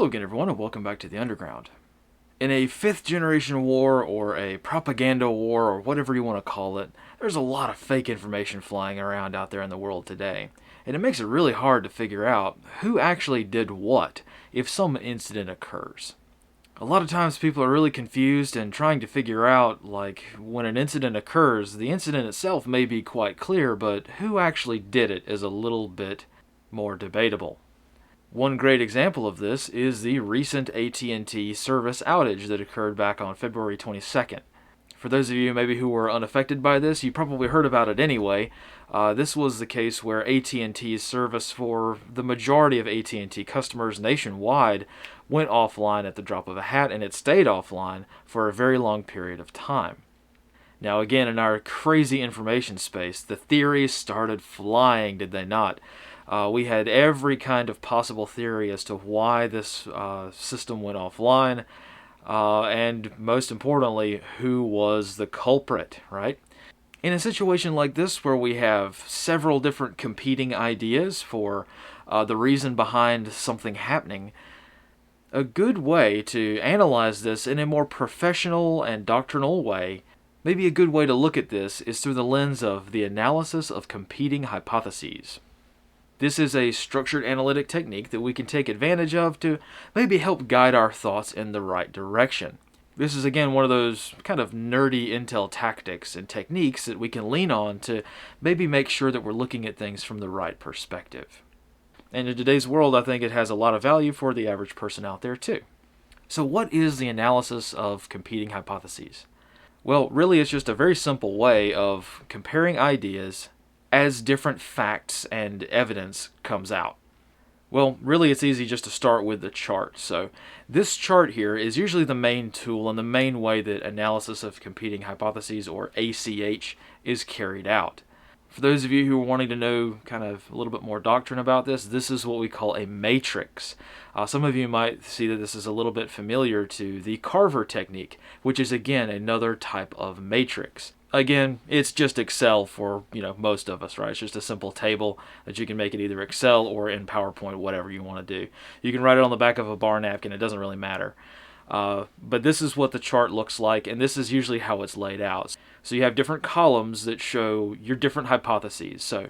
Hello again, everyone, and welcome back to the Underground. In a fifth generation war, or a propaganda war, or whatever you want to call it, there's a lot of fake information flying around out there in the world today. And it makes it really hard to figure out who actually did what if some incident occurs. A lot of times people are really confused and trying to figure out, like, when an incident occurs, the incident itself may be quite clear, but who actually did it is a little bit more debatable. One great example of this is the recent AT&T service outage that occurred back on February 22nd. For those of you maybe who were unaffected by this, you probably heard about it anyway. This was the case where AT&T's service for the majority of AT&T customers nationwide went offline at the drop of a hat, and it stayed offline for a very long period of time. Now again, in our crazy information space, the theories started flying, did they not? We had every kind of possible theory as to why this system went offline, and most importantly, who was the culprit, right? In a situation like this where we have several different competing ideas for the reason behind something happening, a good way to analyze this in a more professional and doctrinal way, maybe a good way to look at this is through the lens of the analysis of competing hypotheses. This is a structured analytic technique that we can take advantage of to maybe help guide our thoughts in the right direction. This is again one of those kind of nerdy intel tactics and techniques that we can lean on to maybe make sure that we're looking at things from the right perspective. And in today's world, I think it has a lot of value for the average person out there too. So what is the analysis of competing hypotheses? Well, really it's just a very simple way of comparing ideas as different facts and evidence comes out. Well, really it's easy just to start with the chart. So this chart here is usually the main tool and the main way that analysis of competing hypotheses, or ACH, is carried out. For those of you who are wanting to know kind of a little bit more doctrine about this, this is what we call a matrix. Some of you might see that this is a little bit familiar to the Carver technique, which is again another type of matrix. Again, it's just Excel for, most of us, right? It's just a simple table that you can make it either Excel or in PowerPoint, whatever you want to do. You can write it on the back of a bar napkin, it doesn't really matter. But this is what the chart looks like, and this is usually how it's laid out. So you have different columns that show your different hypotheses. So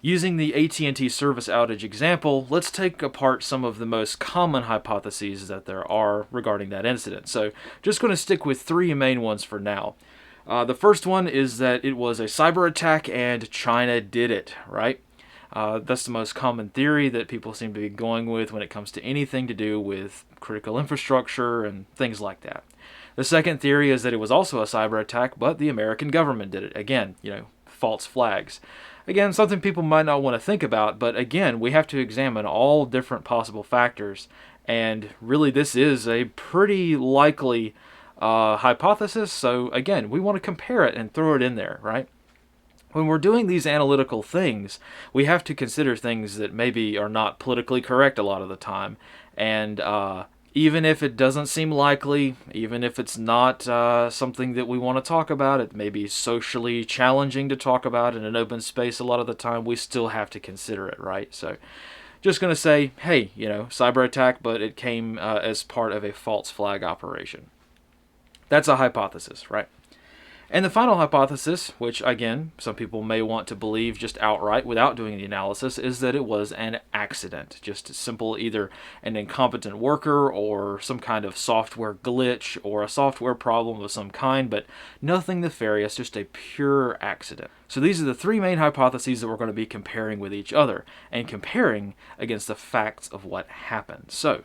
using the AT&T service outage example, let's take apart some of the most common hypotheses that there are regarding that incident. So just going to stick with three main ones for now. The first one is that it was a cyber attack and China did it, right? That's the most common theory that people seem to be going with when it comes to anything to do with critical infrastructure and things like that. The second theory is that it was also a cyber attack, but the American government did it. Again, false flags. Again, something people might not want to think about, but again, we have to examine all different possible factors, and really this is a pretty likely hypothesis, so again, we want to compare it and throw it in there, right? When we're doing these analytical things, we have to consider things that maybe are not politically correct a lot of the time, and even if it doesn't seem likely, even if it's not something that we want to talk about, it may be socially challenging to talk about in an open space a lot of the time, we still have to consider it, right? So just going to say, hey, cyber attack, but it came as part of a false flag operation. That's a hypothesis, right? And the final hypothesis, which again, some people may want to believe just outright without doing the analysis, is that it was an accident. Just simple, either an incompetent worker or some kind of software glitch or a software problem of some kind, but nothing nefarious, just a pure accident. So these are the three main hypotheses that we're going to be comparing with each other and comparing against the facts of what happened. So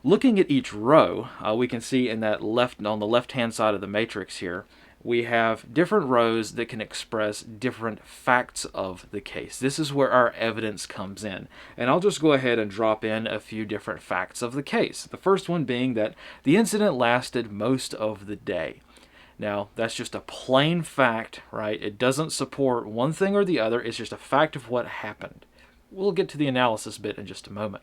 looking at each row, we can see in that on the left-hand side of the matrix here, we have different rows that can express different facts of the case. This is where our evidence comes in. And I'll just go ahead and drop in a few different facts of the case. The first one being that the incident lasted most of the day. Now, that's just a plain fact, right? It doesn't support one thing or the other. It's just a fact of what happened. We'll get to the analysis bit in just a moment.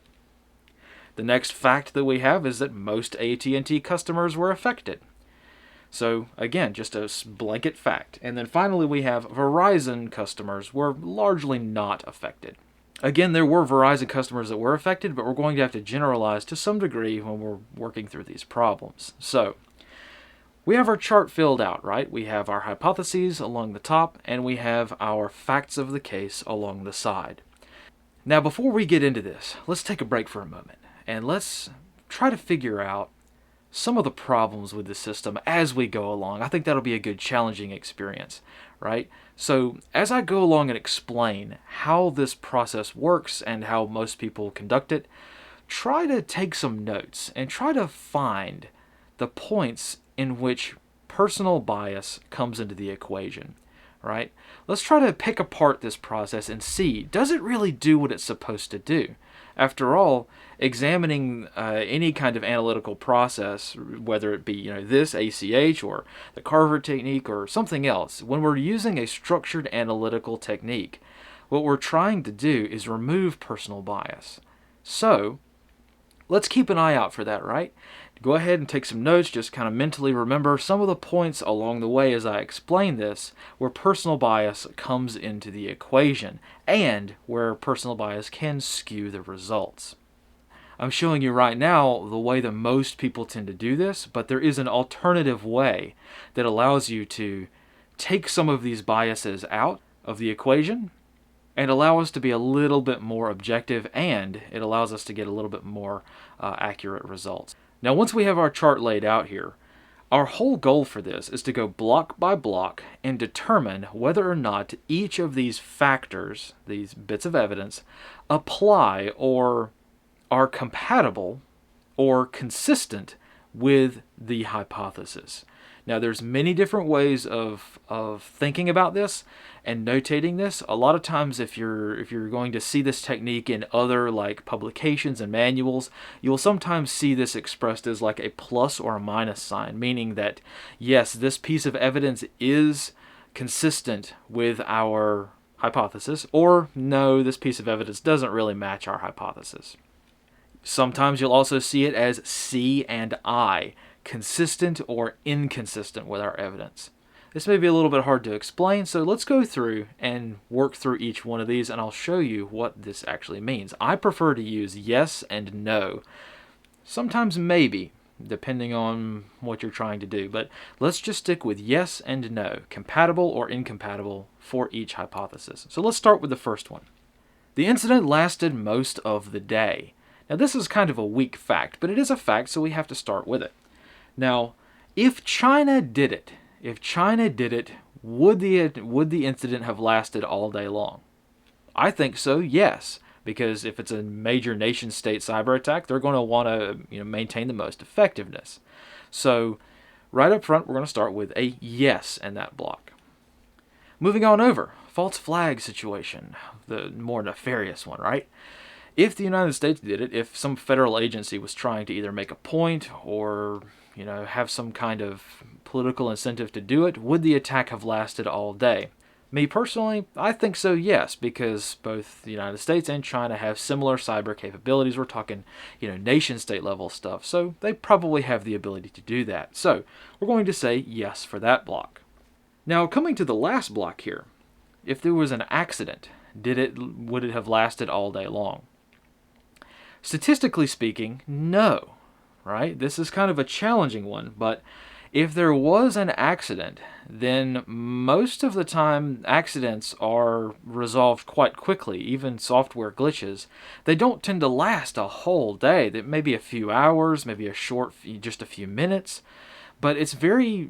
The next fact that we have is that most AT&T customers were affected. So again, just a blanket fact. And then finally we have Verizon customers were largely not affected. Again, there were Verizon customers that were affected, but we're going to have to generalize to some degree when we're working through these problems. So, we have our chart filled out, right? We have our hypotheses along the top, and we have our facts of the case along the side. Now, before we get into this, let's take a break for a moment, and let's try to figure out some of the problems with the system as we go along. I think that'll be a good challenging experience, right? So as I go along and explain how this process works and how most people conduct it, try to take some notes and try to find the points in which personal bias comes into the equation, right? Let's try to pick apart this process and see, does it really do what it's supposed to do? After all, examining any kind of analytical process, whether it be this ACH or the Carver technique or something else, when we're using a structured analytical technique, what we're trying to do is remove personal bias. So let's keep an eye out for that, right? Go ahead and take some notes, just kind of mentally remember some of the points along the way as I explain this, where personal bias comes into the equation, and where personal bias can skew the results. I'm showing you right now the way that most people tend to do this, but there is an alternative way that allows you to take some of these biases out of the equation and allow us to be a little bit more objective, and it allows us to get a little bit more accurate results. Now, once we have our chart laid out here, our whole goal for this is to go block by block and determine whether or not each of these factors, these bits of evidence, apply or are compatible or consistent with the hypothesis. Now, there's many different ways of thinking about this and notating this. A lot of times, if you're going to see this technique in other publications and manuals, you'll sometimes see this expressed as like a plus or a minus sign, meaning that yes, this piece of evidence is consistent with our hypothesis, or no, this piece of evidence doesn't really match our hypothesis. Sometimes you'll also see it as C and I, consistent or inconsistent with our evidence. This may be a little bit hard to explain, so let's go through and work through each one of these, and I'll show you what this actually means. I prefer to use yes and no, sometimes maybe, depending on what you're trying to do, but let's just stick with yes and no, compatible or incompatible for each hypothesis. So let's start with the first one. The incident lasted most of the day. Now, this is kind of a weak fact, but it is a fact, so we have to start with it. Now, if China did it, would the incident have lasted all day long? I think so, yes, because if it's a major nation-state cyber attack, they're going to want to maintain the most effectiveness. So, right up front, we're going to start with a yes in that block. Moving on over, false flag situation, the more nefarious one, right? If the United States did it, if some federal agency was trying to either make a point or have some kind of political incentive to do it, would the attack have lasted all day? Me personally, I think so, yes, because both the United States and China have similar cyber capabilities. We're talking, nation-state level stuff, so they probably have the ability to do that. So we're going to say yes for that block. Now, coming to the last block here, if there was an accident, would it have lasted all day long? Statistically speaking, no, right? This is kind of a challenging one, but if there was an accident, then most of the time accidents are resolved quite quickly. Even software glitches, they don't tend to last a whole day. That may be a few hours, maybe just a few minutes, but it's very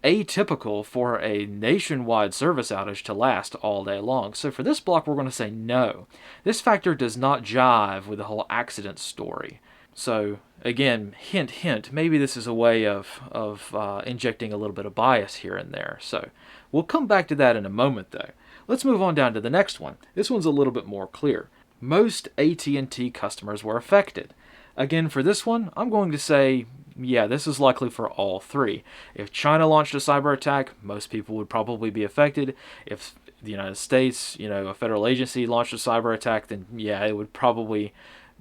atypical for a nationwide service outage to last all day long. So for this block, we're going to say no. This factor does not jive with the whole accident story. So again, hint, hint, maybe this is a way of injecting a little bit of bias here and there. So we'll come back to that in a moment, though. Let's move on down to the next one. This one's a little bit more clear. Most AT&T customers were affected. Again, for this one, I'm going to say, yeah, this is likely for all three. If China launched a cyber attack, most people would probably be affected. If the United States, a federal agency launched a cyber attack, then yeah, it would probably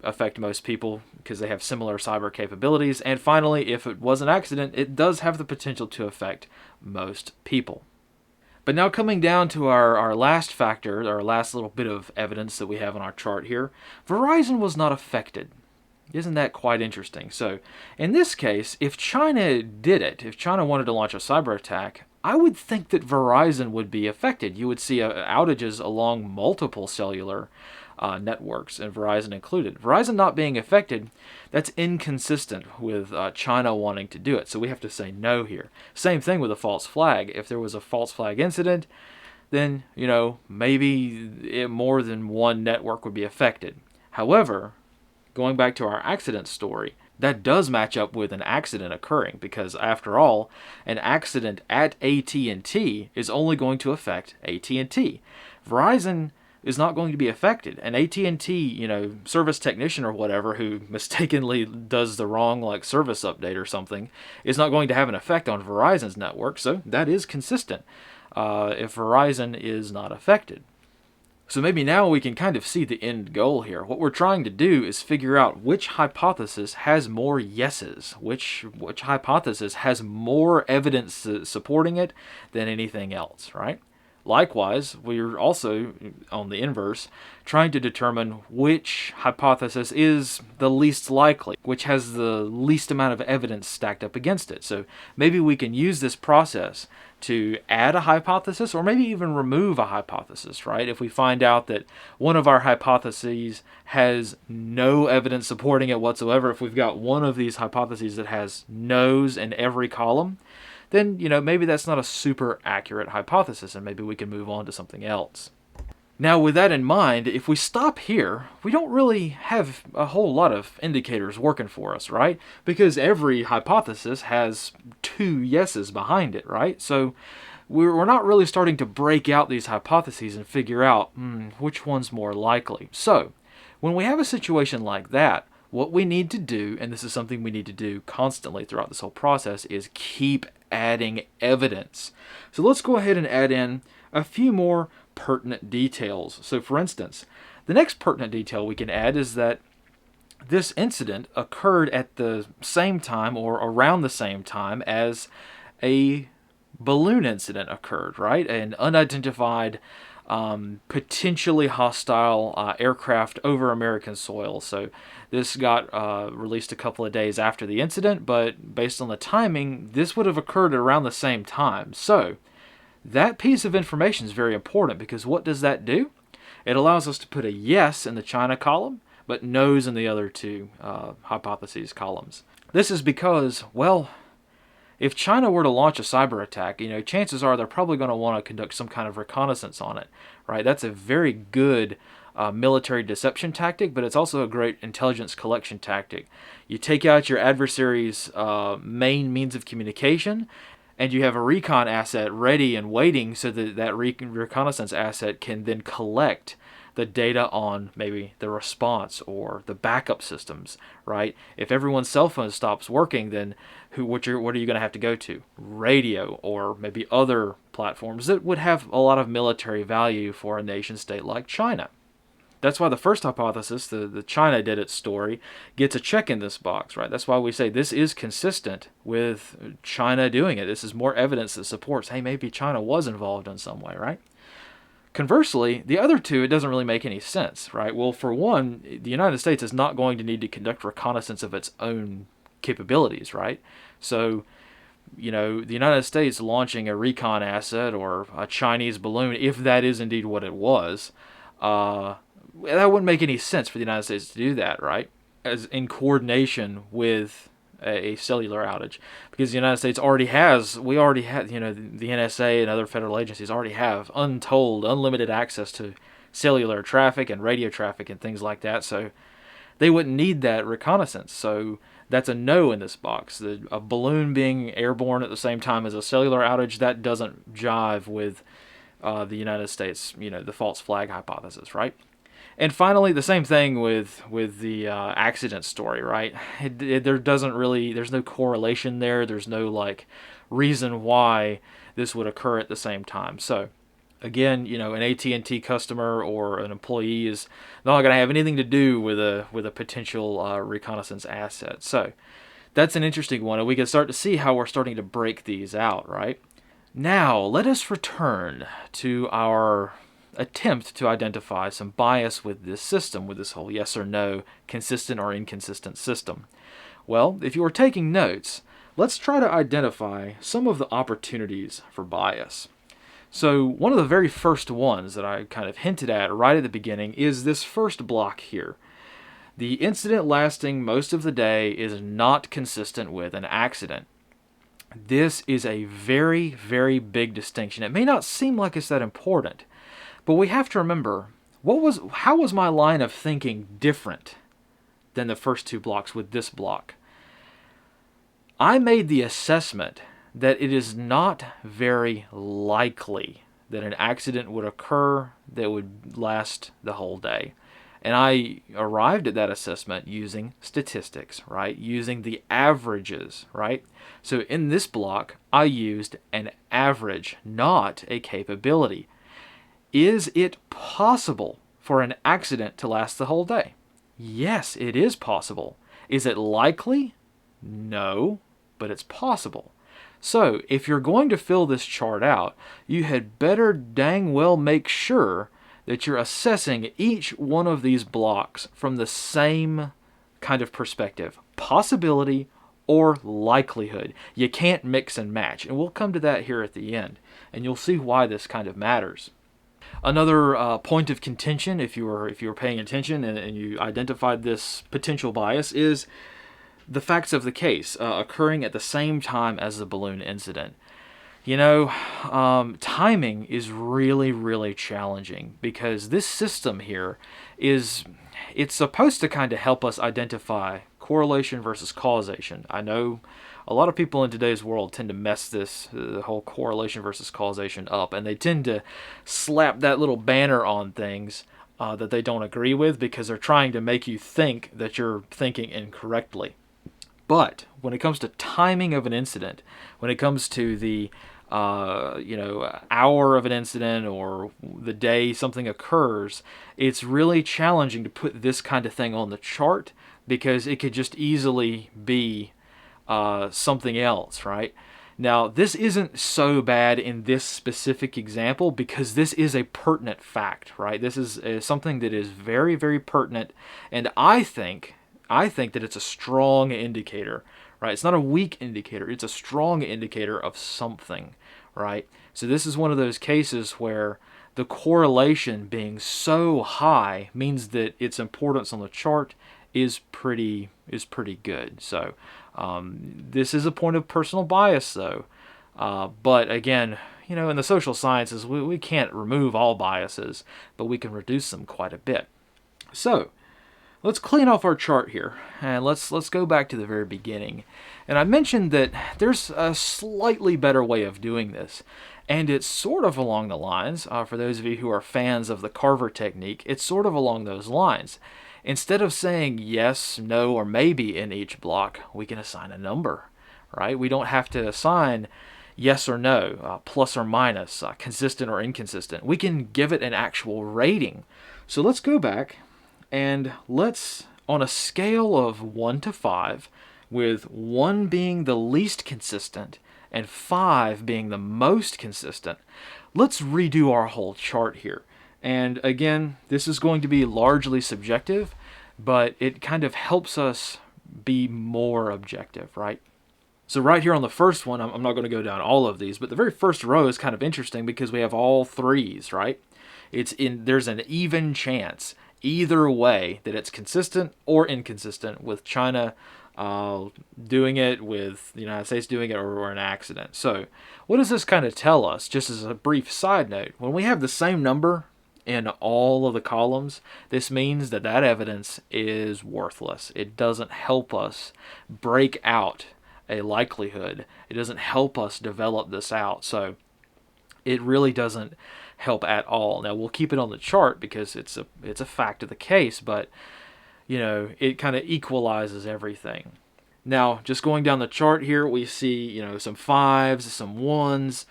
affect most people because they have similar cyber capabilities. And finally, if it was an accident, it does have the potential to affect most people. But now coming down to our last factor, our last little bit of evidence that we have on our chart here, Verizon was not affected. Isn't that quite interesting? So in this case, if China did it, if China wanted to launch a cyber attack, I would think that Verizon would be affected. You would see outages along multiple cellular networks, and Verizon included. Verizon not being affected, that's inconsistent with China wanting to do it. So we have to say no here. Same thing with a false flag. If there was a false flag incident, then, maybe more than one network would be affected. However, going back to our accident story, that does match up with an accident occurring, because after all, an accident at AT&T is only going to affect AT&T. Verizon is not going to be affected. An AT&T, service technician or whatever who mistakenly does the wrong service update or something is not going to have an effect on Verizon's network, so that is consistent if Verizon is not affected. So maybe now we can kind of see the end goal here. What we're trying to do is figure out which hypothesis has more yeses, which hypothesis has more evidence supporting it than anything else, right? Likewise, we're also, on the inverse, trying to determine which hypothesis is the least likely, which has the least amount of evidence stacked up against it. So maybe we can use this process to add a hypothesis, or maybe even remove a hypothesis, right? If we find out that one of our hypotheses has no evidence supporting it whatsoever, if we've got one of these hypotheses that has no's in every column, then, maybe that's not a super accurate hypothesis, and maybe we can move on to something else. Now, with that in mind, if we stop here, we don't really have a whole lot of indicators working for us, right? Because every hypothesis has 2 yeses behind it, right? So we're not really starting to break out these hypotheses and figure out which one's more likely. So when we have a situation like that, what we need to do, and this is something we need to do constantly throughout this whole process, is keep adding evidence. So let's go ahead and add in a few more pertinent details. So for instance, the next pertinent detail we can add is that this incident occurred at the same time or around the same time as a balloon incident occurred, right? An unidentified, potentially hostile aircraft over American soil. So this got released a couple of days after the incident, but based on the timing, this would have occurred around the same time. So that piece of information is very important, because what does that do? It allows us to put a yes in the China column, but no's in the other 2 hypotheses columns. This is because, well, if China were to launch a cyber attack, chances are they're probably going to want to conduct some kind of reconnaissance on it, right? That's a very good military deception tactic, but it's also a great intelligence collection tactic. You take out your adversary's main means of communication, and you have a recon asset ready and waiting so that reconnaissance asset can then collect the data on maybe the response or the backup systems, right? If everyone's cell phone stops working, then what are you going to have to go to? Radio, or maybe other platforms that would have a lot of military value for a nation state like China. That's why the first hypothesis, the China did it story, gets a check in this box, right? That's why we say this is consistent with China doing it. This is more evidence that supports, hey, maybe China was involved in some way, right? Conversely, the other 2, it doesn't really make any sense, right? Well, for one, the United States is not going to need to conduct reconnaissance of its own capabilities, right? So, the United States launching a recon asset or a Chinese balloon, if that is indeed what it was, that wouldn't make any sense for the United States to do that, right? As in coordination with a cellular outage, because the United States already have, the NSA and other federal agencies already have unlimited access to cellular traffic and radio traffic and things like that, so they wouldn't need that reconnaissance. So that's a no in this box. A balloon being airborne at the same time as a cellular outage, that doesn't jive with the United States, the false flag hypothesis, right? And finally, the same thing with the accident story, right? There's no correlation there. There's no reason why this would occur at the same time. So again, an AT&T customer or an employee is not going to have anything to do with a potential reconnaissance asset. So that's an interesting one, and we can start to see how we're starting to break these out, right? Now, let us return to our attempt to identify some bias with this system, with this whole yes or no, consistent or inconsistent system. Well, if you are taking notes, let's try to identify some of the opportunities for bias. So one of the very first ones that I kind of hinted at right at the beginning is this first block here. The incident lasting most of the day is not consistent with an accident. This is a very, very big distinction. It may not seem like it's that important, but we have to remember, how was my line of thinking different than the first two blocks with this block? I made the assessment that it is not very likely that an accident would occur that would last the whole day. And I arrived at that assessment using statistics, right? Using the averages, right? So in this block, I used an average, not a capability. Is it possible for an accident to last the whole day? Yes, it is possible. Is it likely? No, but it's possible. So if you're going to fill this chart out, you had better dang well make sure that you're assessing each one of these blocks from the same kind of perspective, possibility or likelihood. You can't mix and match, and we'll come to that here at the end, and you'll see why this kind of matters. Another point of contention, if you were paying attention and you identified this potential bias, is the facts of the case occurring at the same time as the balloon incident. You know, timing is really, really challenging because this system here it's supposed to kind of help us identify correlation versus causation. I know a lot of people in today's world tend to mess the whole correlation versus causation up, and they tend to slap that little banner on things that they don't agree with because they're trying to make you think that you're thinking incorrectly. But when it comes to timing of an incident, when it comes to the hour of an incident or the day something occurs, it's really challenging to put this kind of thing on the chart because it could just easily be something else, right? Now, this isn't so bad in this specific example because this is a pertinent fact, right? This is something that is very, very pertinent, and I think that it's a strong indicator, right? It's not a weak indicator. It's a strong indicator of something, right? So this is one of those cases where the correlation being so high means that its importance on the chart is pretty good. So this is a point of personal bias, though. But again, in the social sciences, we can't remove all biases, but we can reduce them quite a bit. So let's clean off our chart here, and let's go back to the very beginning. And I mentioned that there's a slightly better way of doing this, and it's sort of along the lines, for those of you who are fans of the Carver technique, it's sort of along those lines. Instead of saying yes, no, or maybe in each block, we can assign a number, right? We don't have to assign yes or no, plus or minus, consistent or inconsistent. We can give it an actual rating. So let's go back. And let's, on a scale of 1 to 5, with 1 being the least consistent and 5 being the most consistent, let's redo our whole chart here. And again, this is going to be largely subjective, but it kind of helps us be more objective, right? So right here on the first one, I'm not going to go down all of these, but the very first row is kind of interesting because we have all threes, right? There's an even chance either way that it's consistent or inconsistent with China doing it, with the United States doing it, or an accident. So what does this kind of tell us? Just as a brief side note, when we have the same number in all of the columns, this means that evidence is worthless. It doesn't help us break out a likelihood. It doesn't help us develop this out. So it really doesn't help at all. Now we'll keep it on the chart because it's a fact of the case, but it kind of equalizes everything. Now just going down the chart here, we see some 5s, some 1s,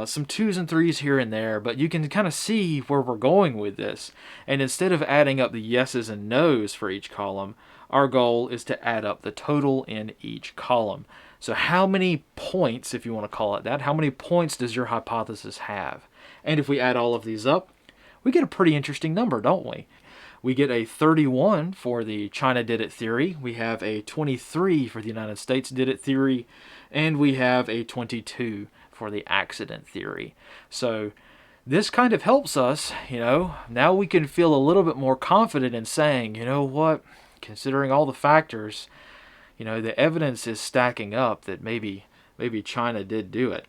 some 2s and 3s here and there, but you can kind of see where we're going with this. And instead of adding up the yeses and nos for each column, Our goal is to add up the total in each column. So how many points, if you want to call it that, how many points does your hypothesis have? And if we add all of these up, we get a pretty interesting number, don't we? We get a 31 for the China did it theory, we have a 23 for the United States did it theory, and we have a 22 for the accident theory. So this kind of helps us, now we can feel a little bit more confident in saying, you know what, considering all the factors, the evidence is stacking up that maybe China did do it.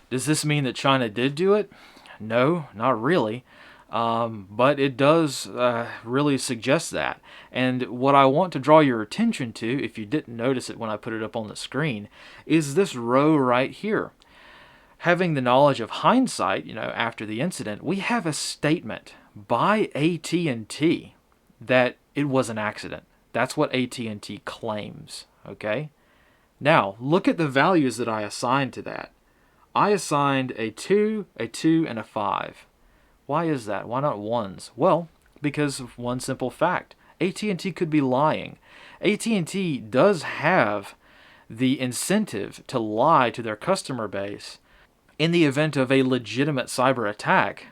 Does this mean that China did do it? No, not really. But it does really suggest that. And what I want to draw your attention to, if you didn't notice it when I put it up on the screen, is this row right here. Having the knowledge of hindsight, after the incident, we have a statement by AT&T that it was an accident. That's what AT&T claims, okay? Now, look at the values that I assigned to that. I assigned a 2, a 2, and a 5. Why is that? Why not 1s? Well, because of one simple fact. AT&T could be lying. AT&T does have the incentive to lie to their customer base in the event of a legitimate cyber attack.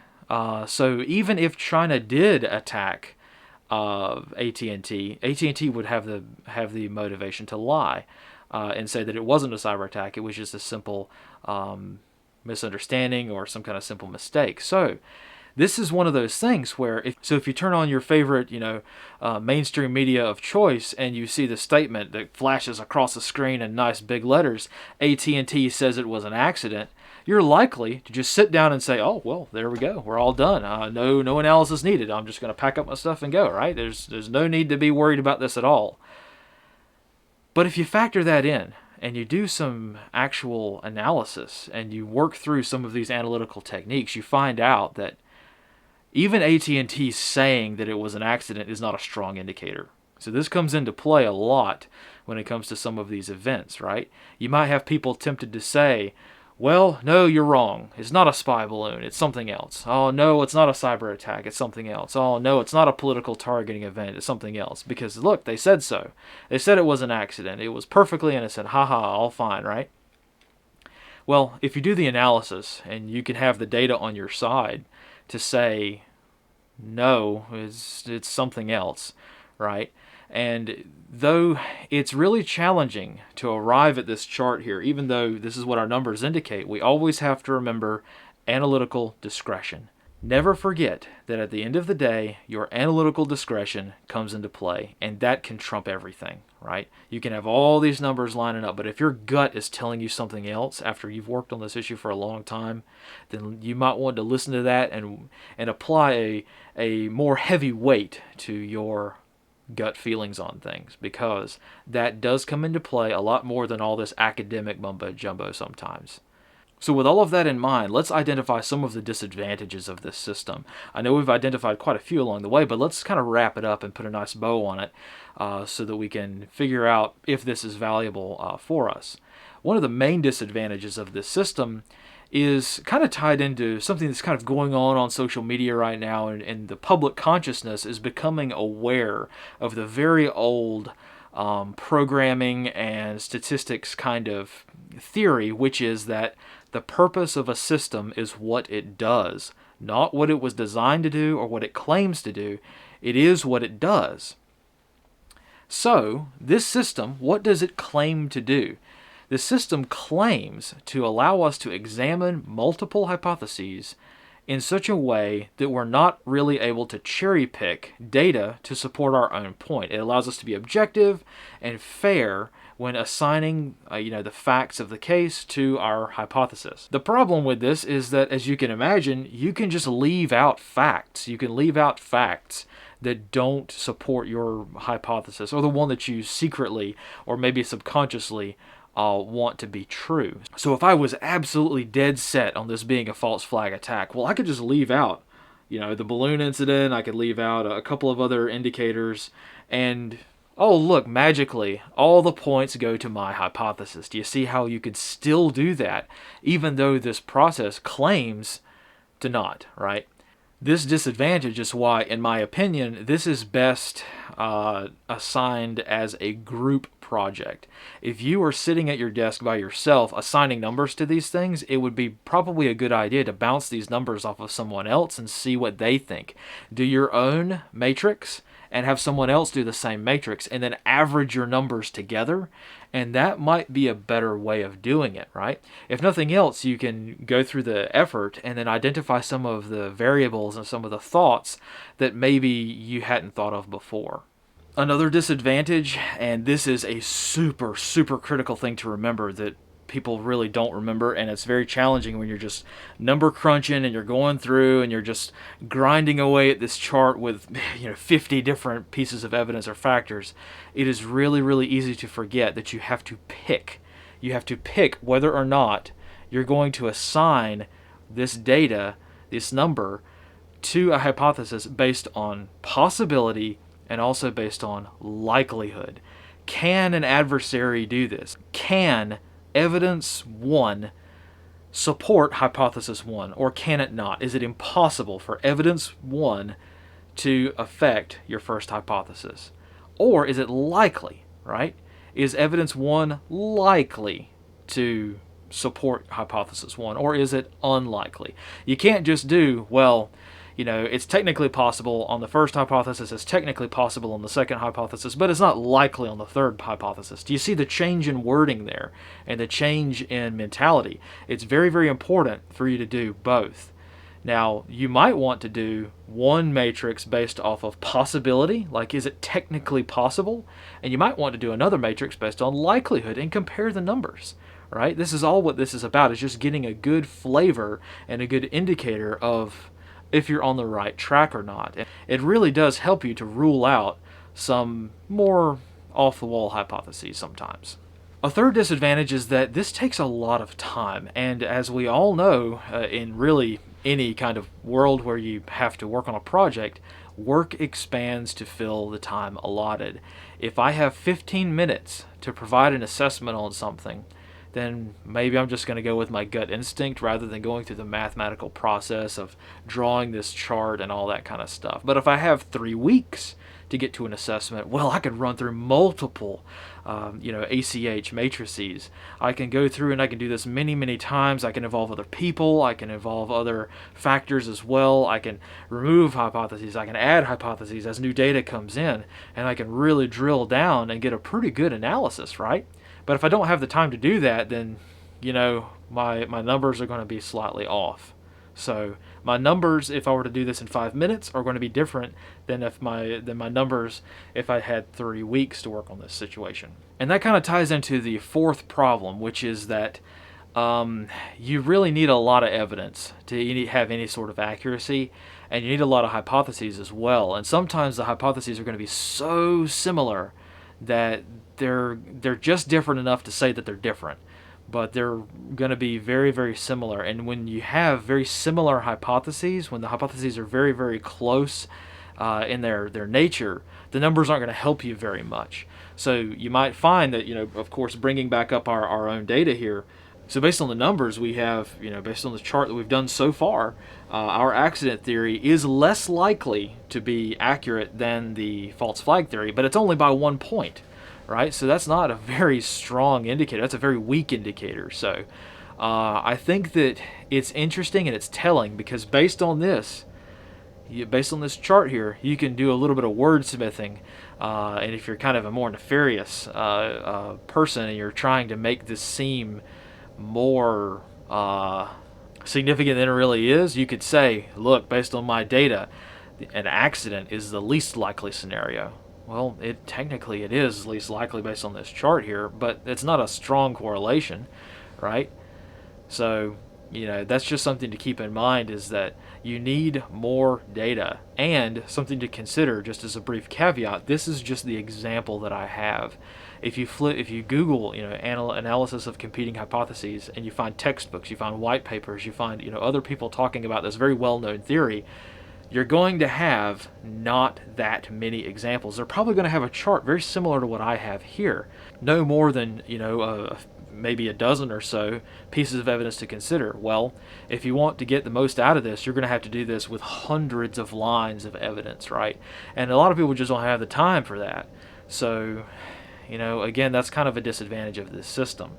So even if China did attack AT&T would have the motivation to lie and say that it wasn't a cyber attack. It was just a simple misunderstanding or some kind of simple mistake. So this is one of those things where if you turn on your favorite mainstream media of choice and you see the statement that flashes across the screen in nice big letters, AT&T says it was an accident, you're likely to just sit down and say, oh, well, there we go. We're all done. No analysis needed. I'm just going to pack up my stuff and go, right? There's no need to be worried about this at all. But if you factor that in and you do some actual analysis and you work through some of these analytical techniques, you find out that even AT&T saying that it was an accident is not a strong indicator. So this comes into play a lot when it comes to some of these events, right? You might have people tempted to say, well, no, you're wrong. It's not a spy balloon. It's something else. Oh, no, it's not a cyber attack. It's something else. Oh, no, it's not a political targeting event. It's something else. Because, look, they said so. They said it was an accident. It was perfectly innocent. Ha-ha, all fine, right? Well, if you do the analysis and you can have the data on your side to say, no, it's something else, right? And though it's really challenging to arrive at this chart here, even though this is what our numbers indicate, we always have to remember analytical discretion. Never forget that at the end of the day, your analytical discretion comes into play, and that can trump everything, right? You can have all these numbers lining up, but if your gut is telling you something else after you've worked on this issue for a long time, then you might want to listen to that and apply a more heavy weight to your gut feelings on things, because that does come into play a lot more than all this academic mumbo jumbo sometimes. So with all of that in mind, let's identify some of the disadvantages of this system. I know we've identified quite a few along the way, but let's kind of wrap it up and put a nice bow on it so that we can figure out if this is valuable for us. One of the main disadvantages of this system is kind of tied into something that's kind of going on social media right now, and the public consciousness is becoming aware of the very old programming and statistics kind of theory, which is that the purpose of a system is what it does, not what it was designed to do or what it claims to do. It is what it does. So, this system, what does it claim to do? The system claims to allow us to examine multiple hypotheses in such a way that we're not really able to cherry pick data to support our own point. It allows us to be objective and fair when assigning the facts of the case to our hypothesis. The problem with this is that, as you can imagine, you can just leave out facts. You can leave out facts that don't support your hypothesis, or the one that you secretly or maybe subconsciously want to be true. So if I was absolutely dead set on this being a false flag attack, well, I could just leave out, the balloon incident. I could leave out a couple of other indicators, and oh, look, magically, all the points go to my hypothesis. Do you see how you could still do that, even though this process claims to not, right? This disadvantage is why, in my opinion, this is best assigned as a group project. If you are sitting at your desk by yourself assigning numbers to these things, it would be probably a good idea to bounce these numbers off of someone else and see what they think. Do your own matrix and have someone else do the same matrix, and then average your numbers together, and that might be a better way of doing it, right? If nothing else, you can go through the effort and then identify some of the variables and some of the thoughts that maybe you hadn't thought of before. Another disadvantage, and this is a super, super critical thing to remember that people really don't remember, and it's very challenging when you're just number crunching and you're going through and you're just grinding away at this chart with 50 different pieces of evidence or factors. It is really, really easy to forget that you have to pick. You have to pick whether or not you're going to assign this data, this number, to a hypothesis based on possibility and also based on likelihood. Can an adversary do this? Can evidence 1 support hypothesis 1, or can it not? Is it impossible for evidence 1 to affect your first hypothesis? Or is it likely, right? Is evidence 1 likely to support hypothesis 1, or is it unlikely? You can't just do, well, it's technically possible on the first hypothesis, it's technically possible on the second hypothesis, but it's not likely on the third hypothesis. Do you see the change in wording there and the change in mentality? It's very, very important for you to do both. Now, you might want to do one matrix based off of possibility, like is it technically possible? And you might want to do another matrix based on likelihood and compare the numbers, right? This is all what this is about, is just getting a good flavor and a good indicator of if you're on the right track or not. It really does help you to rule out some more off-the-wall hypotheses sometimes. A third disadvantage is that this takes a lot of time, and as we all know, in really any kind of world where you have to work on a project, work expands to fill the time allotted. If I have 15 minutes to provide an assessment on something, then maybe I'm just going to go with my gut instinct rather than going through the mathematical process of drawing this chart and all that kind of stuff. But if I have 3 weeks to get to an assessment, well, I could run through multiple, ACH matrices. I can go through and I can do this many, many times. I can involve other people. I can involve other factors as well. I can remove hypotheses. I can add hypotheses as new data comes in, and I can really drill down and get a pretty good analysis, right? But if I don't have the time to do that, then, my numbers are going to be slightly off. So my numbers, if I were to do this in 5 minutes, are going to be different than my numbers if I had 3 weeks to work on this situation. And that kind of ties into the fourth problem, which is that you really need a lot of evidence to have any sort of accuracy, and you need a lot of hypotheses as well. And sometimes the hypotheses are going to be so similar that they're just different enough to say that they're different, but they're going to be very, very similar. And when you have very similar hypotheses, when the hypotheses are very, very close in their nature, the numbers aren't going to help you very much. So you might find that, of course, bringing back up our own data here, so based on the numbers we have, based on the chart that we've done so far, our accident theory is less likely to be accurate than the false flag theory, but it's only by 1 point, right? So that's not a very strong indicator. That's a very weak indicator. So I think that it's interesting and it's telling, because based on this chart here, you can do a little bit of wordsmithing. And if you're kind of a more nefarious person and you're trying to make this seem more significant than it really is, you could say, look, based on my data, an accident is the least likely scenario. Well, technically it is least likely based on this chart here, but it's not a strong correlation, right? So, that's just something to keep in mind, is that you need more data. And something to consider, just as a brief caveat, this is just the example that I have. If you Google, analysis of competing hypotheses, and you find textbooks, you find white papers, you find, other people talking about this very well-known theory, you're going to have not that many examples. They're probably going to have a chart very similar to what I have here. No more than, maybe a dozen or so pieces of evidence to consider. Well, if you want to get the most out of this, you're going to have to do this with hundreds of lines of evidence, right? And a lot of people just don't have the time for that. So, again, that's kind of a disadvantage of this system.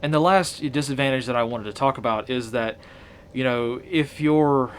And the last disadvantage that I wanted to talk about is that, if your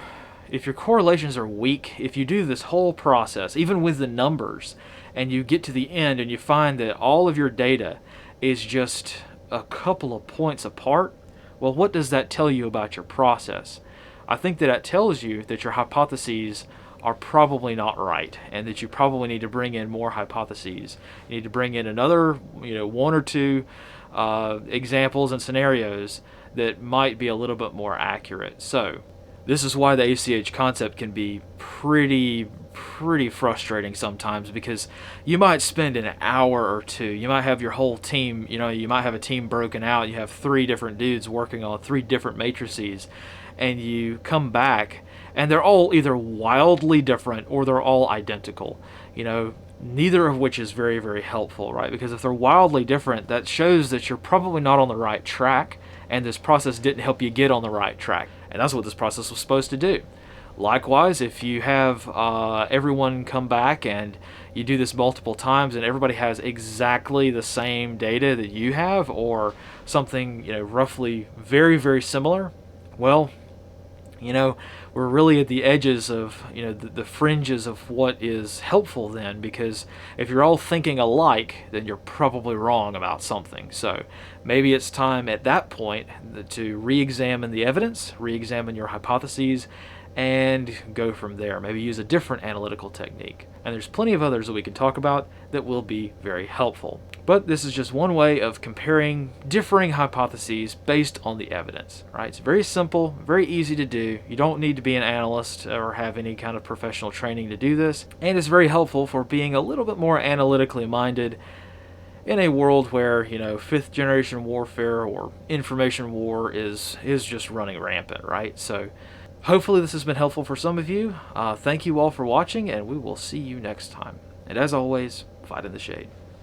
correlations are weak, if you do this whole process, even with the numbers, and you get to the end and you find that all of your data is just a couple of points apart, well, what does that tell you about your process? I think that tells you that your hypotheses are probably not right, and that you probably need to bring in more hypotheses. You need to bring in another, one or two examples and scenarios that might be a little bit more accurate. So this is why the ACH concept can be pretty frustrating sometimes, because you might spend an hour or two. You might have your whole team, you might have a team broken out. You have 3 different dudes working on 3 different matrices, and you come back and they're all either wildly different or they're all identical. Neither of which is very, very helpful, right? Because if they're wildly different, that shows that you're probably not on the right track, and this process didn't help you get on the right track. And that's what this process was supposed to do. Likewise, if you have everyone come back and you do this multiple times and everybody has exactly the same data that you have, or something roughly very, very similar, well, we're really at the edges of the fringes of what is helpful then, because if you're all thinking alike, then you're probably wrong about something. So maybe it's time at that point to re-examine the evidence, re-examine your hypotheses, and go from there. Maybe use a different analytical technique. And there's plenty of others that we can talk about that will be very helpful. But this is just one way of comparing differing hypotheses based on the evidence, right? It's very simple, very easy to do. You don't need to be an analyst or have any kind of professional training to do this. And it's very helpful for being a little bit more analytically minded in a world where, 5th generation warfare or information war is just running rampant, right? So hopefully this has been helpful for some of you. Thank you all for watching, and we will see you next time. And as always, fight in the shade.